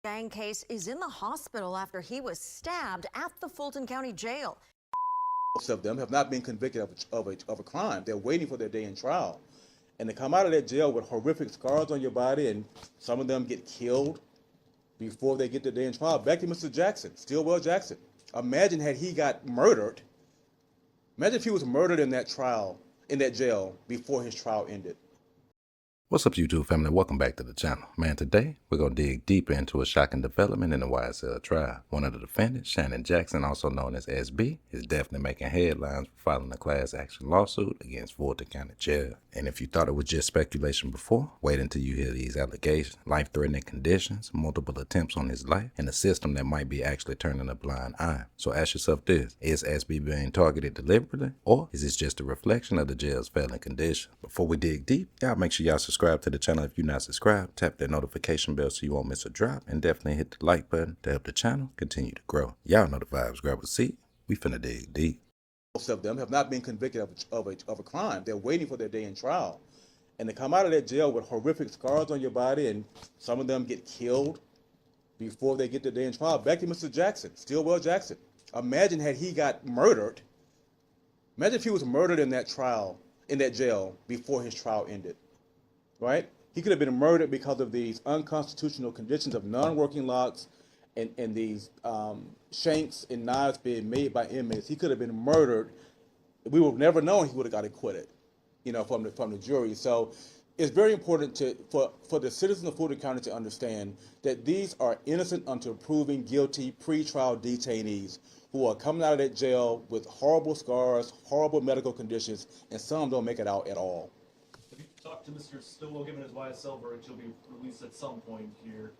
Gang case is in the hospital after he was stabbed at the Fulton County Jail. Most of them have not been convicted of a crime. They're waiting for their day in trial. And they come out of that jail with horrific scars on your body, and some of them get killed before they get their day in trial. Back to Mr. Jackson, Stillwell Jackson. Imagine had he got murdered. Imagine if he was murdered in that trial, in that jail, before his trial ended. What's up, YouTube family? Welcome back to the channel. Man, today we're going to dig deeper into a shocking development in the YSL trial. One of the defendants, Shannon Jackson, also known as SB, is definitely making headlines for filing a class action lawsuit against Fulton County Jail. And if you thought it was just speculation before, wait until you hear these allegations, life-threatening conditions, multiple attempts on his life, and a system that might be actually turning a blind eye. So ask yourself this: is SB being targeted deliberately, or is this just a reflection of the jail's failing condition? Before we dig deep, y'all make sure y'all subscribe to the channel if you're not subscribed. Tap that notification bell so you won't miss a drop, and definitely hit the like button to help the channel continue to grow. Y'all know the vibes. Grab a seat. We finna dig deep. Most of them have not been convicted of a crime. They're waiting for their day in trial. And they come out of that jail with horrific scars on your body, and some of them get killed before they get their day in trial. Back to Mr. Jackson, Stillwell Jackson. Imagine had he got murdered. Imagine if he was murdered in that trial, in that jail, before his trial ended. Right? He could have been murdered because of these unconstitutional conditions of non-working locks and these shanks and knives being made by inmates. He could have been murdered. We would have never known he would have got acquitted, from the jury. So it's very important for the citizens of Fulton County to understand that these are innocent until proven guilty pre-trial detainees who are coming out of that jail with horrible scars, horrible medical conditions, and some don't make it out at all. Have you talked to Mr. Stillwell, given his YSL verdict? He'll be released at some point here.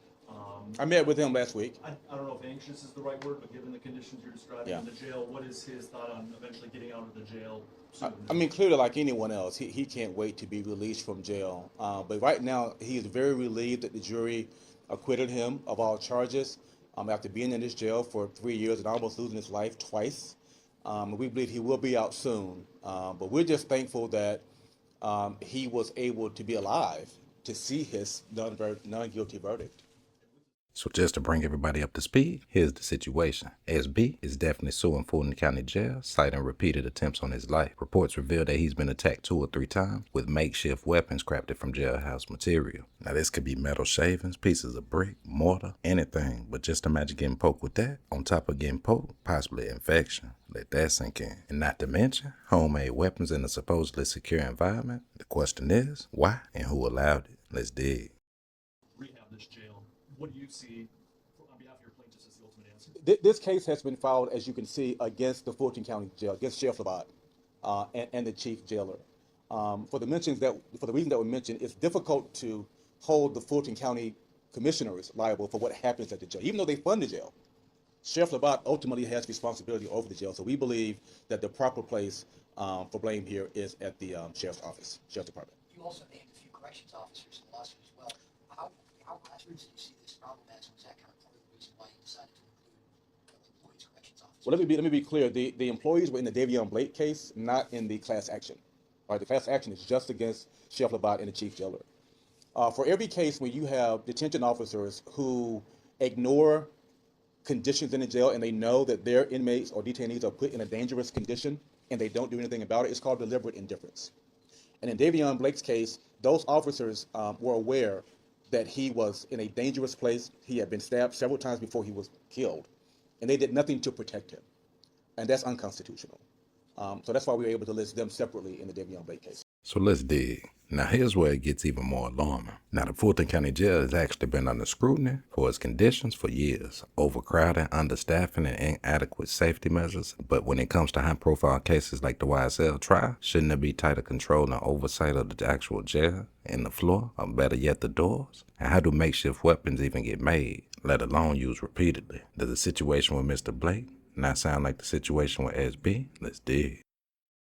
I met with him last week. I don't know if anxious is the right word, but given the conditions you're describing in the jail, what is his thought on eventually getting out of the jail soon? I mean, clearly, like anyone else, he can't wait to be released from jail. But right now, he is very relieved that the jury acquitted him of all charges after being in this jail for 3 years and almost losing his life twice. We believe he will be out soon. But we're just thankful that he was able to be alive to see his non-guilty verdict. So just to bring everybody up to speed, here's the situation. SB is definitely suing Fulton County Jail, citing repeated attempts on his life. Reports reveal that he's been attacked 2 or 3 times with makeshift weapons crafted from jailhouse material. Now this could be metal shavings, pieces of brick, mortar, anything. But just imagine getting poked with that, on top of getting poked, possibly infection. Let that sink in. And not to mention, homemade weapons in a supposedly secure environment. The question is, why and who allowed it? Let's dig. Rehab this jail. What do you see on behalf of your plaintiffs as the ultimate answer? This case has been filed, as you can see, against the Fulton County Jail, against Sheriff Labatt and the chief jailer. For the reasons that were mentioned, it's difficult to hold the Fulton County commissioners liable for what happens at the jail, even though they fund the jail. Sheriff Labatt ultimately has responsibility over the jail, so we believe that the proper place for blame here is at the sheriff's office, sheriff's department. You also named a few corrections officers in the lawsuit as well. How grassroots do you see this problem as? Was that kind of part of the reason why you decided to include employees corrections officers? Well, let me be clear. The employees were in the Davion Blake case, not in the class action. All right, the class action is just against Sheriff Labatt and the chief jailer. For every case where you have detention officers who ignore conditions in the jail and they know that their inmates or detainees are put in a dangerous condition and they don't do anything about it, it's called deliberate indifference. And in Davion Blake's case, those officers were aware that he was in a dangerous place. He had been stabbed several times before he was killed, and they did nothing to protect him. And that's unconstitutional. So that's why we were able to list them separately in the Davion Blake case. So let's dig. Now here's where it gets even more alarming. Now the Fulton County Jail has actually been under scrutiny for its conditions for years. Overcrowding, understaffing, and inadequate safety measures. But when it comes to high profile cases like the YSL trial, shouldn't there be tighter control and oversight of the actual jail and the floor, or better yet the doors? And how do makeshift weapons even get made, let alone used repeatedly? Does the situation with Mr. Blake not sound like the situation with SB? Let's dig.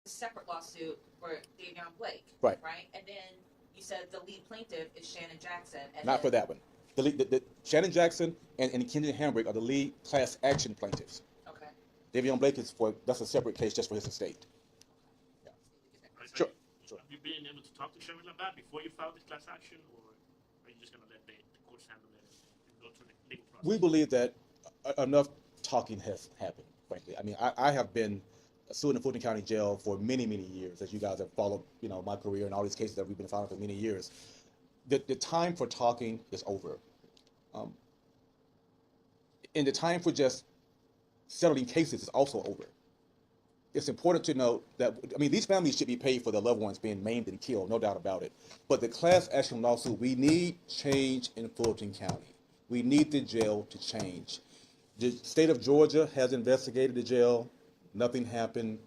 A separate lawsuit for Davion Blake, Right. And then you said the lead plaintiff is Shannon Jackson. And Not for that one. The Shannon Jackson and Kenyon Hambrick are the lead class action plaintiffs. Okay. Davion Blake that's a separate case just for his estate. Yeah. Sure. Have you been able to talk to Sherman Labatt before you filed this class action, or are you just going to let the courts handle it and go through the legal We believe that enough talking has happened, frankly. I mean, I have been suing the Fulton County Jail for many, many years, as you guys have followed, my career and all these cases that we've been following for many years. The time for talking is over. And the time for just settling cases is also over. It's important to note that, these families should be paid for their loved ones being maimed and killed, no doubt about it. But the class action lawsuit, we need change in Fulton County. We need the jail to change. The state of Georgia has investigated the jail. Nothing happened.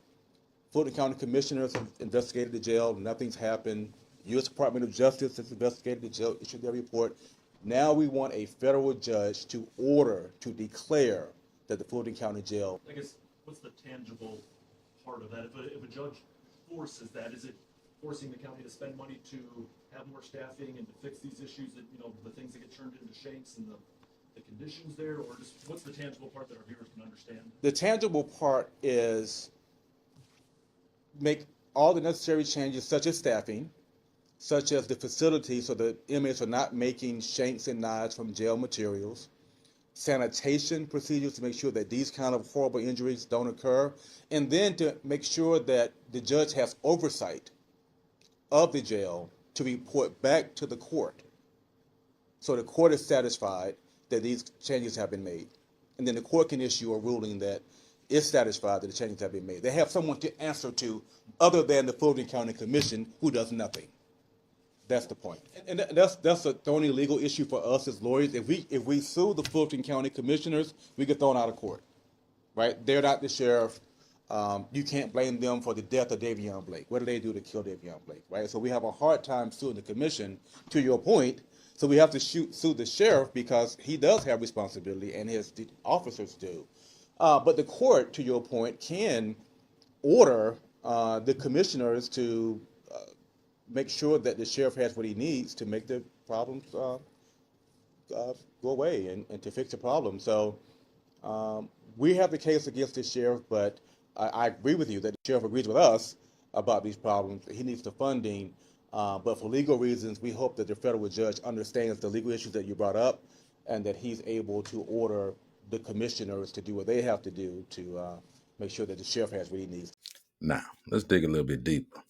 Fulton County commissioners have investigated the jail. Nothing's happened. U.S. Department of Justice has investigated the jail, issued their report. Now we want a federal judge to declare that the Fulton County Jail. I guess, what's the tangible part of that? If a judge forces that, is it forcing the county to spend money to have more staffing and to fix these issues that, the things that get turned into shanks and the conditions there, or just what's the tangible part that our viewers can understand? The tangible part is make all the necessary changes, such as staffing, such as the facility so the inmates are not making shanks and knives from jail materials, sanitation procedures to make sure that these kind of horrible injuries don't occur, and then to make sure that the judge has oversight of the jail to report back to the court. So the court is satisfied that these changes have been made. And then the court can issue a ruling that is satisfied that the changes have been made. They have someone to answer to other than the Fulton County Commission, who does nothing. That's the point. And that's a thorny legal issue for us as lawyers. If we sue the Fulton County Commissioners, we get thrown out of court, right? They're not the sheriff. You can't blame them for the death of Davion Blake. What did they do to kill Davion Blake, right? So we have a hard time suing the commission, to your point. So we have to sue the sheriff because he does have responsibility and his officers do. But the court, to your point, can order the commissioners to make sure that the sheriff has what he needs to make the problems go away and to fix the problem. So we have the case against the sheriff, but I agree with you that the sheriff agrees with us about these problems. He needs the funding, but for legal reasons, we hope that the federal judge understands the legal issues that you brought up and that he's able to order the commissioners to do what they have to do to make sure that the sheriff has what he needs. Now, let's dig a little bit deeper.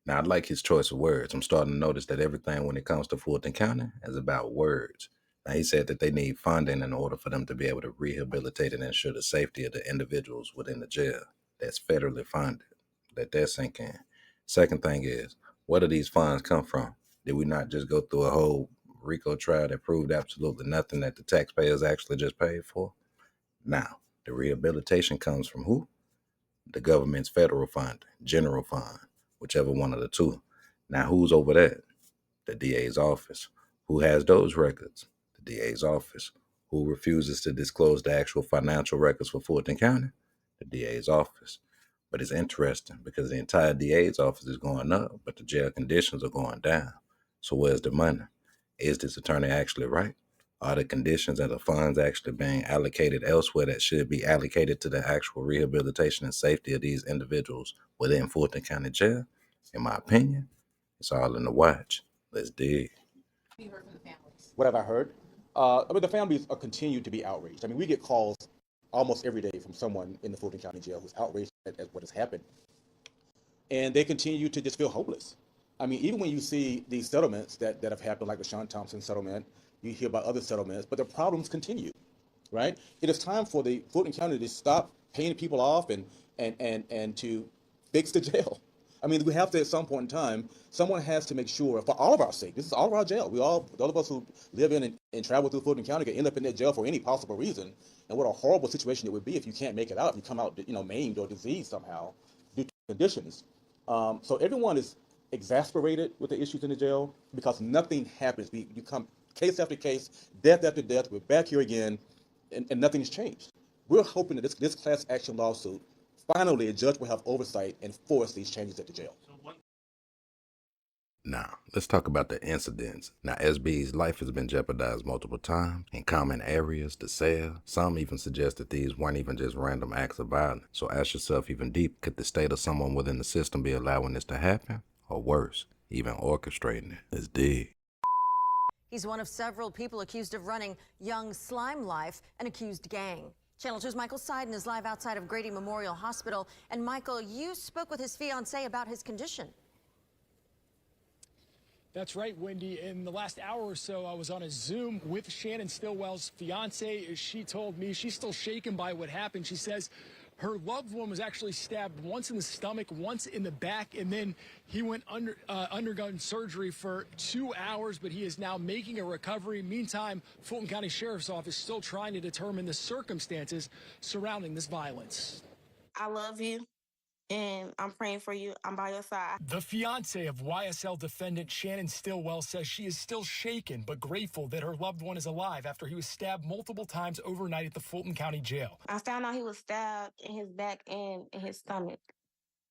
Now, I like his choice of words. I'm starting to notice that everything when it comes to Fulton County is about words. Now, he said that they need funding in order for them to be able to rehabilitate and ensure the safety of the individuals within the jail that's federally funded. Let that sink in. Second thing is, where do these funds come from? Did we not just go through a whole RICO trial that proved absolutely nothing that the taxpayers actually just paid for? Now, the rehabilitation comes from who? The government's federal fund, general fund, whichever one of the two. Now, who's over that? The DA's office. Who has those records? The DA's office. Who refuses to disclose the actual financial records for Fulton County? The DA's office. But it's interesting because the entire DA's office is going up, but the jail conditions are going down. So where's the money? Is this attorney actually right? Are the conditions and the funds actually being allocated elsewhere that should be allocated to the actual rehabilitation and safety of these individuals within Fulton County Jail? In my opinion, it's all in the watch. Let's dig. What have you heard from the families? What have I heard? The families are continue to be outraged. We get calls almost every day from someone in the Fulton County Jail who's outraged at what has happened. And they continue to just feel hopeless. Even when you see these settlements that have happened, like the Sean Thompson settlement, you hear about other settlements, but the problems continue, right? It is time for the Fulton County to stop paying people off and to fix the jail. We have to, at some point in time, someone has to make sure, for all of our sake, this is all of our jail. All of us who live in and travel through Fulton County can end up in that jail for any possible reason. And what a horrible situation it would be if you can't make it out, if you come out, maimed or diseased somehow due to conditions. So everyone is exasperated with the issues in the jail because nothing happens. You come case after case, death after death. We're back here again, and nothing's changed. We're hoping that this class action lawsuit, finally a judge will have oversight and force these changes at the jail. Now, let's talk about the incidents. Now, SB's life has been jeopardized multiple times in common areas, the cell. Some even suggest that these weren't even just random acts of violence. So ask yourself even deep, could the state or someone within the system be allowing this to happen? Or worse, even orchestrating it? Let's dig. He's one of several people accused of running Young Slime Life, an accused gang. Channel 2's Michael Seiden is live outside of Grady Memorial Hospital. And Michael, you spoke with his fiancée about his condition. That's right, Wendy. In the last hour or so, I was on a Zoom with Shannon Stillwell's fiance. She told me she's still shaken by what happened. She says her loved one was actually stabbed once in the stomach, once in the back, and then he went undergone surgery for 2 hours, but he is now making a recovery. Meantime, Fulton County Sheriff's Office still trying to determine the circumstances surrounding this violence. I love you, and I'm praying for you. I'm by your side. The fiance of YSL defendant Shannon Stillwell says she is still shaken but grateful that her loved one is alive after he was stabbed multiple times overnight at the Fulton County Jail. I found out he was stabbed in his back and in his stomach,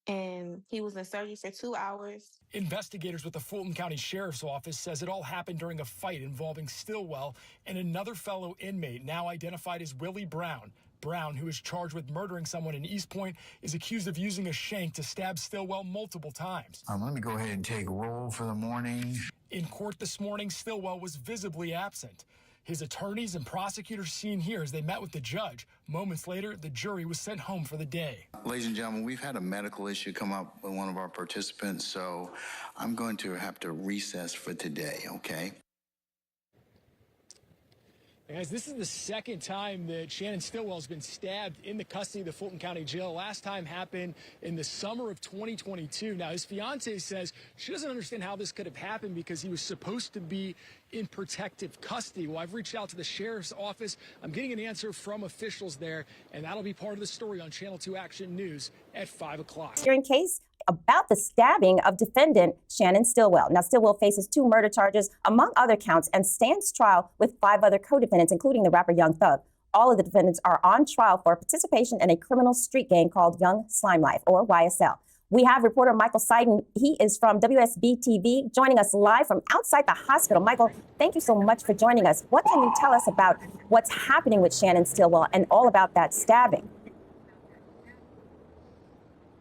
and he was in surgery for 2 hours. Investigators with the Fulton County Sheriff's Office says it all happened during a fight involving Stillwell and another fellow inmate, now identified as Willie Brown. Brown, who is charged with murdering someone in East Point, is accused of using a shank to stab Stillwell multiple times. Let me go ahead and take roll for the morning. In court this morning, Stillwell was visibly absent. His attorneys and prosecutors seen here as they met with the judge. Moments later, the jury was sent home for the day. Ladies and gentlemen, we've had a medical issue come up with one of our participants, so I'm going to have to recess for today, okay? Guys, this is the second time that Shannon Stillwell has been stabbed in the custody of the Fulton County Jail. Last time happened in the summer of 2022. Now, his fiancée says she doesn't understand how this could have happened because he was supposed to be in protective custody. Well, I've reached out to the sheriff's office. I'm getting an answer from officials there, and that'll be part of the story on Channel 2 Action News at 5 o'clock. Hearing case about the stabbing of defendant Shannon Stillwell. Now, Stillwell faces 2 murder charges, among other counts, and stands trial with 5 other co-defendants, including the rapper Young Thug. All of the defendants are on trial for participation in a criminal street gang called Young Slime Life, or YSL. We have reporter Michael Seiden. He is from WSB TV, joining us live from outside the hospital. Michael, thank you so much for joining us. What can you tell us about what's happening with Shannon Stillwell and all about that stabbing?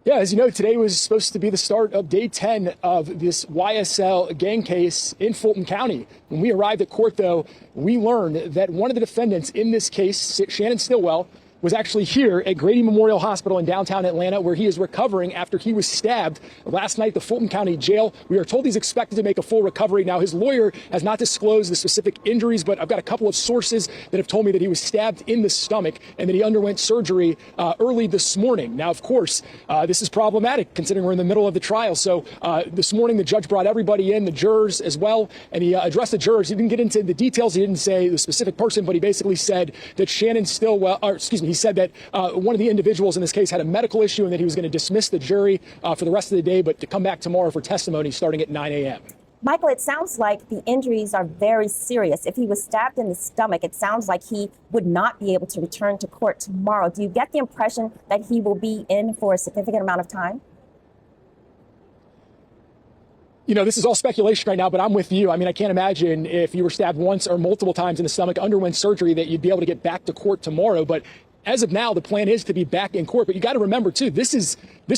Yeah, as you know, today was supposed to be the start of day 10 of this YSL gang case in Fulton County. When we arrived at court, though, we learned that one of the defendants in this case, Shannon Stillwell, was actually here at Grady Memorial Hospital in downtown Atlanta, where he is recovering after he was stabbed last night at the Fulton County Jail. We are told he's expected to make a full recovery. Now, his lawyer has not disclosed the specific injuries, but I've got a couple of sources that have told me that he was stabbed in the stomach and that he underwent surgery early this morning. Now, of course, this is problematic considering we're in the middle of the trial. So this morning, the judge brought everybody in, the jurors as well, and he addressed the jurors. He didn't get into the details. He didn't say the specific person, but he basically said that Shannon Stillwell, he said that one of the individuals in this case had a medical issue and that he was going to dismiss the jury for the rest of the day, but to come back tomorrow for testimony starting at 9 a.m. Michael, it sounds like the injuries are very serious. If he was stabbed in the stomach, it sounds like he would not be able to return to court tomorrow. Do you get the impression that he will be in for a significant amount of time? You know, this is all speculation right now, but I'm with you. I mean, I can't imagine if you were stabbed once or multiple times in the stomach, underwent surgery, that you'd be able to get back to court tomorrow. But as of now, the plan is to be back in court. But you got to remember, too, this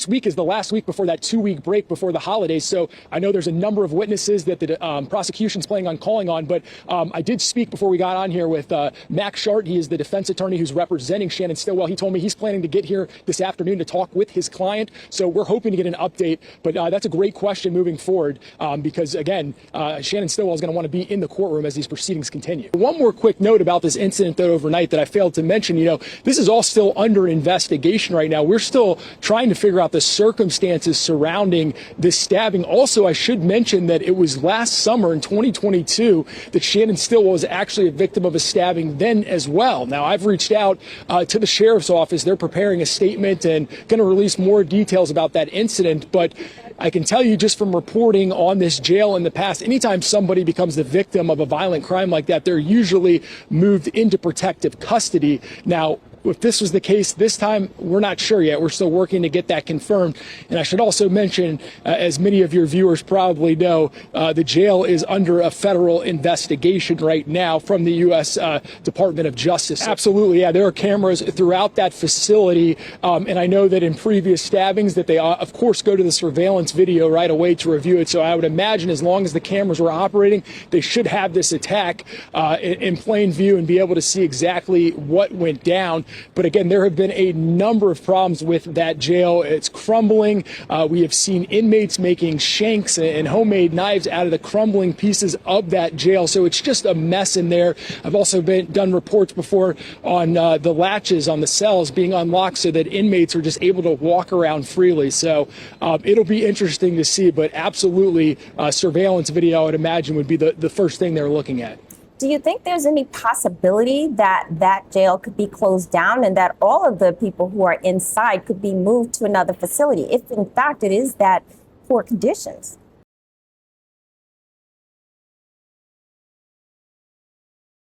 week is the last week before that 2-week break before the holidays. So I know there's a number of witnesses that the prosecution's planning on calling on. But I did speak before we got on here with Mac Shart. He is the defense attorney who's representing Shannon Stillwell. He told me he's planning to get here this afternoon to talk with his client. So we're hoping to get an update. But that's a great question moving forward because, again, Shannon Stillwell is going to want to be in the courtroom as these proceedings continue. One more quick note about this incident, though, overnight that I failed to mention. You know, this is all still under investigation right now. We're still trying to figure out the circumstances surrounding this stabbing. Also, I should mention that it was last summer in 2022 that Shannon Stillwell was actually a victim of a stabbing then as well. Now, I've reached out to the sheriff's office. They're preparing a statement and going to release more details about that incident. But I can tell you just from reporting on this jail in the past, anytime somebody becomes the victim of a violent crime like that, they're usually moved into protective custody. Now, if this was the case this time, we're not sure yet. We're still working to get that confirmed. And I should also mention, as many of your viewers probably know, the jail is under a federal investigation right now from the U.S. Department of Justice. Absolutely, yeah, there are cameras throughout that facility. And I know that in previous stabbings that they, of course, go to the surveillance surveillance video right away to review it. So I would imagine as long as the cameras were operating, they should have this attack in plain view and be able to see exactly what went down. But again, there have been a number of problems with that jail. It's crumbling. We have seen inmates making shanks and homemade knives out of the crumbling pieces of that jail. So it's just a mess in there. I've also done reports before on the latches on the cells being unlocked so that inmates are just able to walk around freely. So it'll be interesting to see, but absolutely surveillance video, I would imagine, would be the first thing they're looking at. Do you think there's any possibility that that jail could be closed down and that all of the people who are inside could be moved to another facility if, in fact, it is that poor conditions?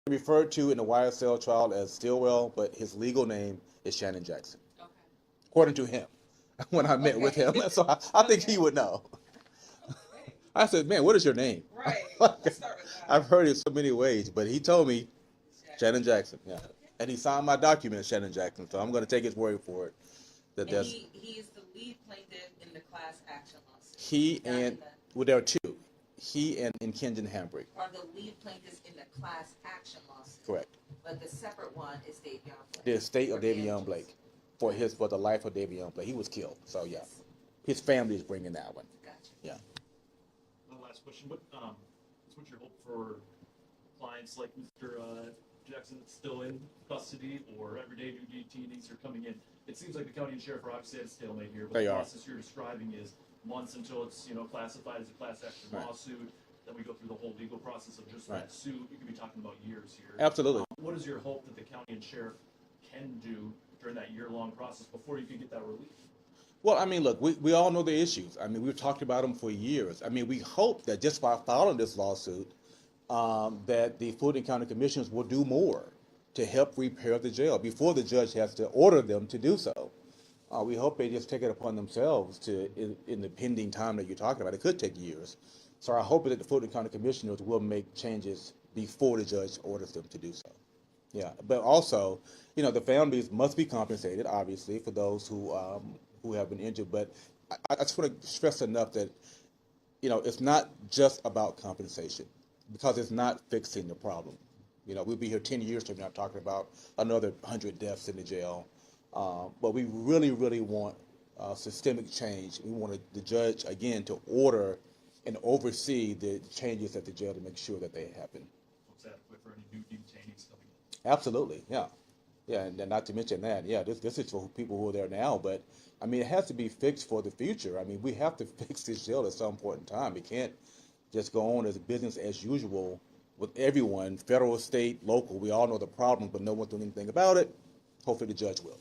Referred to in the YSL trial as Stillwell, but his legal name is Shannon Jackson, according to him, when I met with him. So I think he would know. I said, man, what is your name? Right. I've heard it so many ways, but he told me Shannon Jackson. Yeah. And he signed my document, Shannon Jackson. So I'm going to take his word for it. That and he is the lead plaintiff in the class action lawsuit. He and, well, there are two. He and Kenjan Hambrick are the lead plaintiffs in the class action lawsuit. Correct. But the separate one is Davion Blake. The estate of Davion Blake for the life of Davion Blake. He was killed. So yeah, his family is bringing that one. Gotcha. Yeah. One last question. What's your hope for clients like Mr. Jackson that's still in custody, or everyday new detainees are coming in? It seems like the county and sheriff are obviously at a stalemate here, but the process you're describing is months until it's classified as a class action lawsuit. Then we go through the whole legal process of just that suit. You could be talking about years here. Absolutely. What is your hope that the county and sheriff can do during that year-long process before you can get that relief? Well, I mean, look, we all know the issues. I mean, we've talked about them for years. I mean, we hope that just by filing this lawsuit, that the Fulton County Commissioners will do more to help repair the jail before the judge has to order them to do so. We hope they just take it upon themselves to, in the pending time that you're talking about. It could take years. So I hope that the Fulton County Commissioners will make changes before the judge orders them to do so. Yeah, but also, the families must be compensated, obviously, for those who have been injured. But I just want to stress enough that, it's not just about compensation, because it's not fixing the problem. We'll be here 10 years from now talking about another 100 deaths in the jail. But we really, really want systemic change. We want the judge, again, to order and oversee the changes at the jail to make sure that they happen. What's adequate for any new detainees coming in? Absolutely, yeah. Yeah, and not to mention that, this is for people who are there now, but, I mean, it has to be fixed for the future. I mean, we have to fix this jail at some point in time. It can't just go on as business as usual with everyone, federal, state, local. We all know the problem, but no one's doing anything about it. Hopefully the judge will.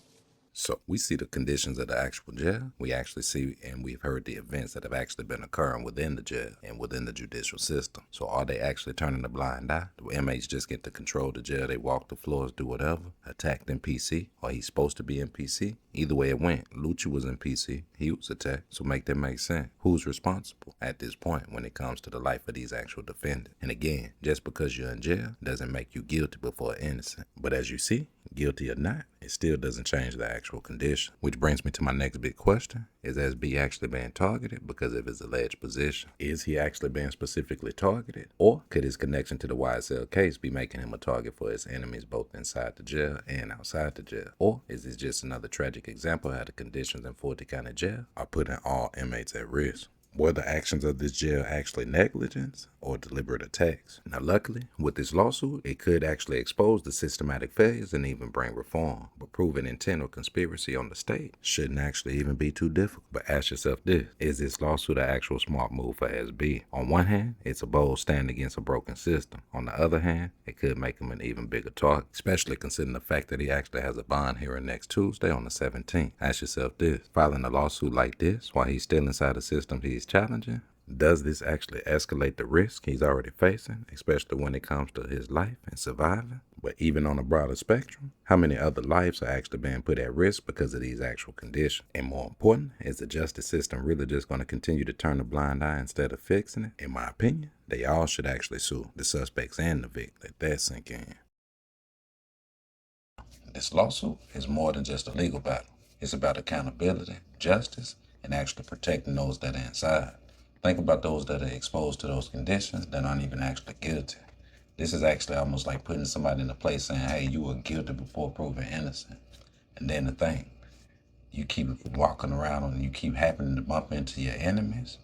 So we see the conditions of the actual jail. We actually see and we've heard the events that have actually been occurring within the jail and within the judicial system. So are they actually turning a blind eye? Do inmates just get to control the jail? They walk the floors, do whatever, attacked in PC, or he's supposed to be in PC? Either way it went, Lucci was in PC, he was attacked, so make that make sense. Who's responsible at this point when it comes to the life of these actual defendants? And again, just because you're in jail doesn't make you guilty before innocent. But as you see, guilty or not, it still doesn't change the actual condition. Which brings me to my next big question. Is SB actually being targeted because of his alleged position? Is he actually being specifically targeted? Or could his connection to the YSL case be making him a target for his enemies both inside the jail and outside the jail? Or is this just another tragic example of how the conditions in Fulton County Jail are putting all inmates at risk? Were the actions of this jail actually negligence or deliberate attacks? Now, luckily, with this lawsuit, it could actually expose the systematic failures and even bring reform. But proving intent or conspiracy on the state shouldn't actually even be too difficult. But ask yourself this, is this lawsuit an actual smart move for SB? On one hand, it's a bold stand against a broken system. On the other hand, it could make him an even bigger target, especially considering the fact that he actually has a bond hearing next Tuesday on the 17th. Ask yourself this, filing a lawsuit like this while he's still inside the system he's challenging, does this actually escalate the risk he's already facing, especially when it comes to his life and surviving? But even on a broader spectrum, how many other lives are actually being put at risk because of these actual conditions? And more important, is the justice system really just going to continue to turn a blind eye instead of fixing it? In my opinion, they all should actually sue the suspects and the victim. Let that sink in. This lawsuit is more than just a legal battle. It's about accountability, justice, and actually protecting those that are inside. Think about those that are exposed to those conditions that aren't even actually guilty. This is actually almost like putting somebody in a place saying, hey, you were guilty before proven innocent. And then the thing, you keep walking around and you keep happening to bump into your enemies.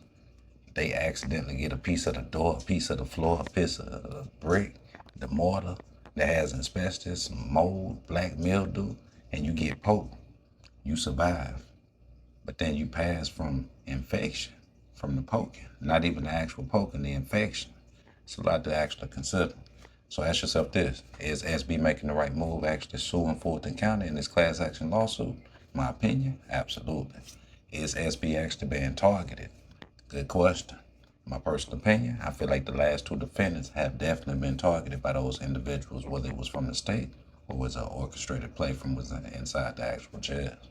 They accidentally get a piece of the door, a piece of the floor, a piece of the brick, the mortar that has asbestos, mold, black mildew, and you get poked. You survive. But then you pass from infection, from the poking, not even the actual poking, the infection. It's a lot to actually consider. So ask yourself this, is SB making the right move actually suing Fulton County in this class action lawsuit? My opinion, absolutely. Is SB actually being targeted? Good question. My personal opinion, I feel like the last two defendants have definitely been targeted by those individuals, whether it was from the state or was an orchestrated play from within inside the actual jails.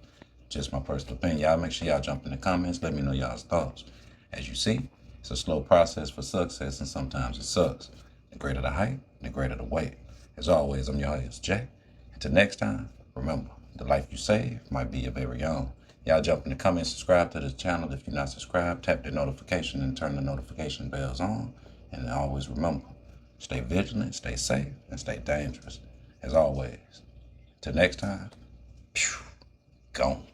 Just my personal opinion. Y'all make sure y'all jump in the comments. Let me know y'all's thoughts. As you see, it's a slow process for success, and sometimes it sucks. The greater the height, the greater the weight. As always, I'm your host, Jay. Until next time, remember, the life you save might be your very own. Y'all jump in the comments, subscribe to this channel. If you're not subscribed, tap the notification and turn the notification bells on. And always remember, stay vigilant, stay safe, and stay dangerous. As always, till next time, gone.